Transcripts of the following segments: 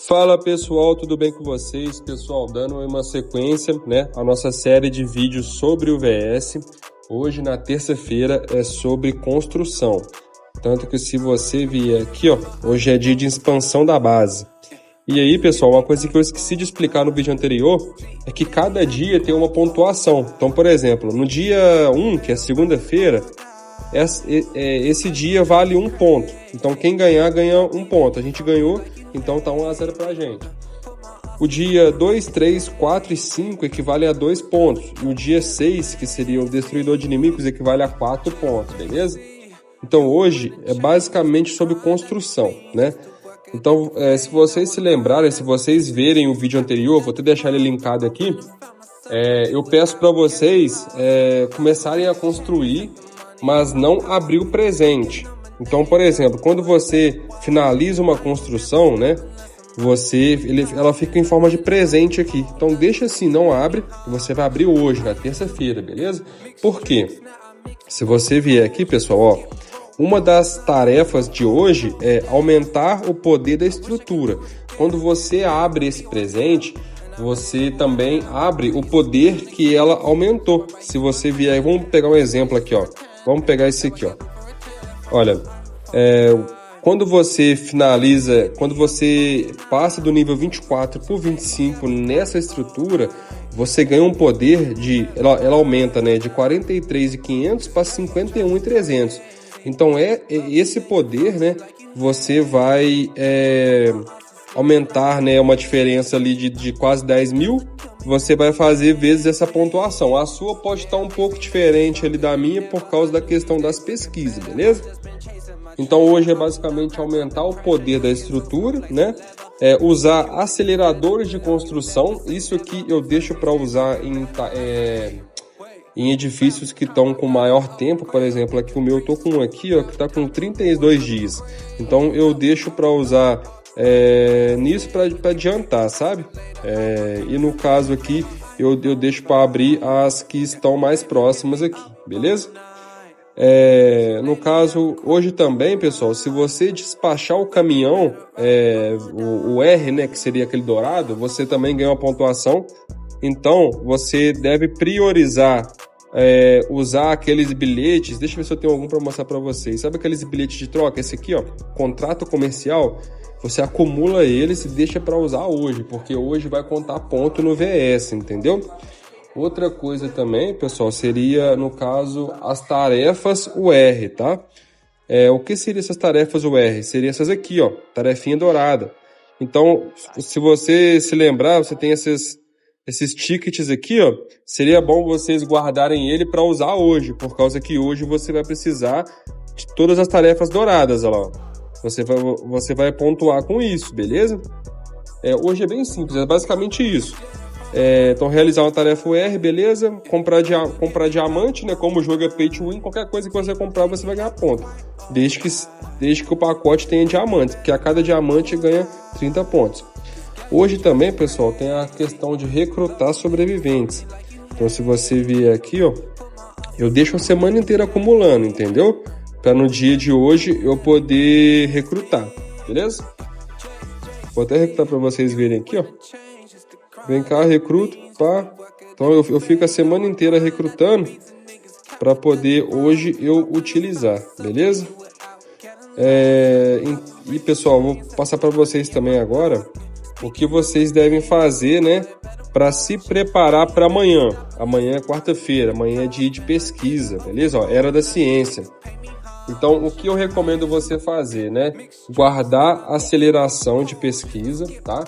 Fala pessoal, tudo bem com vocês? Pessoal, dando uma sequência, né, a nossa série de vídeos sobre o VS. Hoje, na terça-feira, é sobre construção. Tanto que se você vier aqui, ó, hoje é dia de expansão da base. E aí, pessoal, uma coisa que eu esqueci de explicar no vídeo anterior é que cada dia tem uma pontuação. Então, por exemplo, no dia 1, que é segunda-feira, esse dia vale 1 ponto. Então, quem ganhar, ganha 1 ponto. A gente ganhou, então tá 1-0 pra gente. O dia 2, 3, 4 e 5 equivale a 2 pontos. E o dia 6, que seria o destruidor de inimigos, equivale a 4 pontos, beleza? Então, hoje é basicamente sobre construção, né? Então, se vocês se lembrarem, se vocês verem o vídeo anterior, vou até deixar ele linkado aqui, eu peço para vocês começarem a construir, mas não abrir o presente. Então, por exemplo, quando você finaliza uma construção, né, ela fica em forma de presente aqui. Então, deixa assim, não abre, você vai abrir hoje, na terça-feira, beleza? Por quê? Se você vier aqui, pessoal, ó, uma das tarefas de hoje é aumentar o poder da estrutura. Quando você abre esse presente, você também abre o poder que ela aumentou. Se você vier, vamos pegar um exemplo aqui, ó. Vamos pegar esse aqui, ó. Olha, quando você finaliza, quando você passa do nível 24 para o 25 nessa estrutura, você ganha um poder ela aumenta, né, de 43.500 para 51.300. Então, esse poder, né, você vai aumentar, né, uma diferença ali de quase 10 mil, você vai fazer vezes essa pontuação. A sua pode estar um pouco diferente ali da minha por causa da questão das pesquisas, beleza? Então, hoje é basicamente aumentar o poder da estrutura, né? Usar aceleradores de construção. Isso aqui eu deixo para usar em edifícios que estão com maior tempo. Por exemplo, aqui o meu eu tô com um aqui, ó, que está com 32 dias. Então, eu deixo para usar nisso para adiantar, sabe? E no caso aqui, eu deixo para abrir as que estão mais próximas aqui, beleza? No caso, hoje também, pessoal, se você despachar o caminhão, o R, né, que seria aquele dourado, você também ganha uma pontuação. Então, você deve priorizar usar aqueles bilhetes. Deixa eu ver se eu tenho algum para mostrar para vocês. Sabe aqueles bilhetes de troca? Esse aqui, ó, contrato comercial. Você acumula eles e deixa para usar hoje, porque hoje vai contar ponto no VS, entendeu? Outra coisa também, pessoal, seria, no caso, as tarefas UR, tá? O que seriam essas tarefas UR? Seriam essas aqui, ó, tarefinha dourada. Então, se você se lembrar, você tem esses tickets aqui, ó, seria bom vocês guardarem ele para usar hoje, por causa que hoje você vai precisar de todas as tarefas douradas, olha lá. Você vai pontuar com isso, beleza? Hoje é bem simples, é basicamente isso. Então, realizar uma tarefa UR, beleza? Comprar diamante, né? Como o jogo é pay to win, qualquer coisa que você comprar, você vai ganhar ponto. Desde que o pacote tenha diamante, porque a cada diamante ganha 30 pontos. Hoje também, pessoal, tem a questão de recrutar sobreviventes. Então, se você vier aqui, ó, eu deixo a semana inteira acumulando, entendeu? Para no dia de hoje eu poder recrutar, beleza? Vou até recrutar para vocês verem aqui, ó. Vem cá, recruto, pá. Então eu fico a semana inteira recrutando para poder hoje eu utilizar, beleza? E pessoal, vou passar para vocês também agora o que vocês devem fazer, né, para se preparar para amanhã. Amanhã é quarta-feira, amanhã é dia de pesquisa, beleza? Ó, era da ciência. Então, o que eu recomendo você fazer, né? Guardar a aceleração de pesquisa, tá?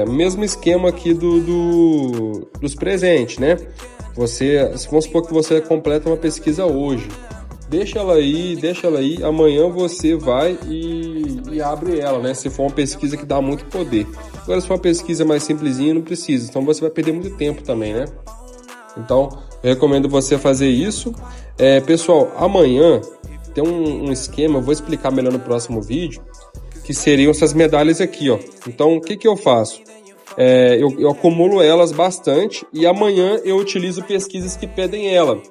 Mesmo esquema aqui dos presentes, né? Vamos supor que você completa uma pesquisa hoje. Deixa ela aí, amanhã você vai e abre ela, né? Se for uma pesquisa que dá muito poder. Agora, se for uma pesquisa mais simplesinha, não precisa. Então, você vai perder muito tempo também, né? Então, eu recomendo você fazer isso. Pessoal, amanhã tem um esquema, eu vou explicar melhor no próximo vídeo, que seriam essas medalhas aqui, ó. Então, o que eu faço? Eu acumulo elas bastante e amanhã eu utilizo pesquisas que pedem ela.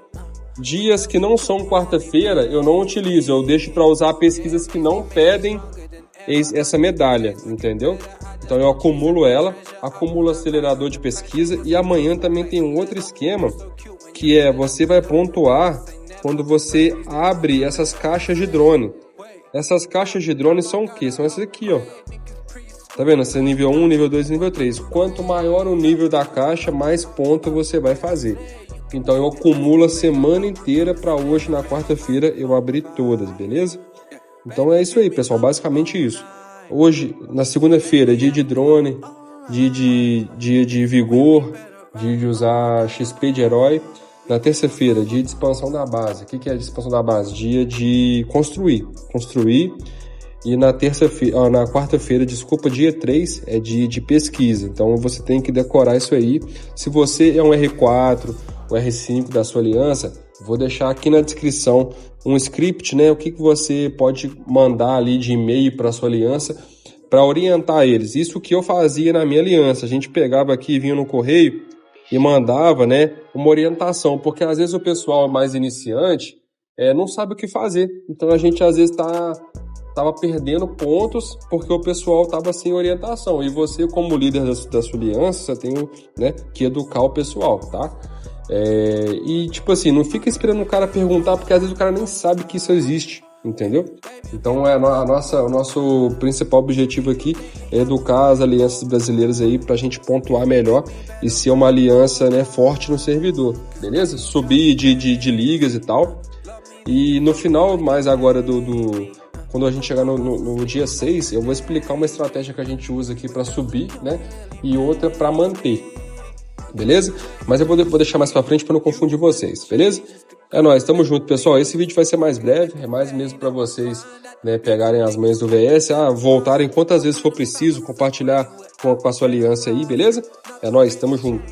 Dias que não são quarta-feira, eu não utilizo, eu deixo para usar pesquisas que não pedem essa medalha, entendeu? Então eu acumulo ela, acumulo acelerador de pesquisa e amanhã também tem um outro esquema que é você vai pontuar quando você abre essas caixas de drone. Essas caixas de drone são o quê? São essas aqui, ó. Tá vendo? Esse é nível 1, nível 2 e nível 3. Quanto maior o nível da caixa, mais ponto você vai fazer. Então eu acumulo a semana inteira para hoje, na quarta-feira, eu abrir todas, beleza? Então é isso aí, pessoal. Basicamente isso. Hoje, na segunda-feira, dia de drone, dia de vigor, dia de usar XP de herói. Na terça-feira, dia de expansão da base. O que é a expansão da base? Dia de construir. E na terça-feira, na quarta-feira, desculpa, dia 3 é dia de pesquisa. Então você tem que decorar isso aí. Se você é um R4, o R5 da sua aliança, vou deixar aqui na descrição um script, né? O que você pode mandar ali de e-mail para sua aliança para orientar eles. Isso que eu fazia na minha aliança. A gente pegava aqui, vinha no correio e mandava, né, uma orientação, porque às vezes o pessoal mais iniciante não sabe o que fazer. Então a gente às vezes tava perdendo pontos porque o pessoal tava sem orientação. E você, como líder da sua aliança, você tem, né, que educar o pessoal, tá? E tipo assim, não fica esperando o cara perguntar, porque às vezes o cara nem sabe que isso existe, entendeu? Então o nosso principal objetivo aqui é educar as alianças brasileiras aí pra gente pontuar melhor e ser uma aliança, né, forte no servidor, beleza? Subir de ligas e tal. E no final, mais agora quando a gente chegar no dia 6, eu vou explicar uma estratégia que a gente usa aqui para subir, né? E outra para manter, beleza? Mas eu vou deixar mais para frente para não confundir vocês, beleza? É nóis, tamo junto, pessoal. Esse vídeo vai ser mais breve, é mais mesmo para vocês, né, pegarem as manhas do VS, voltarem quantas vezes for preciso, compartilhar com a sua aliança aí, beleza? É nóis, tamo junto.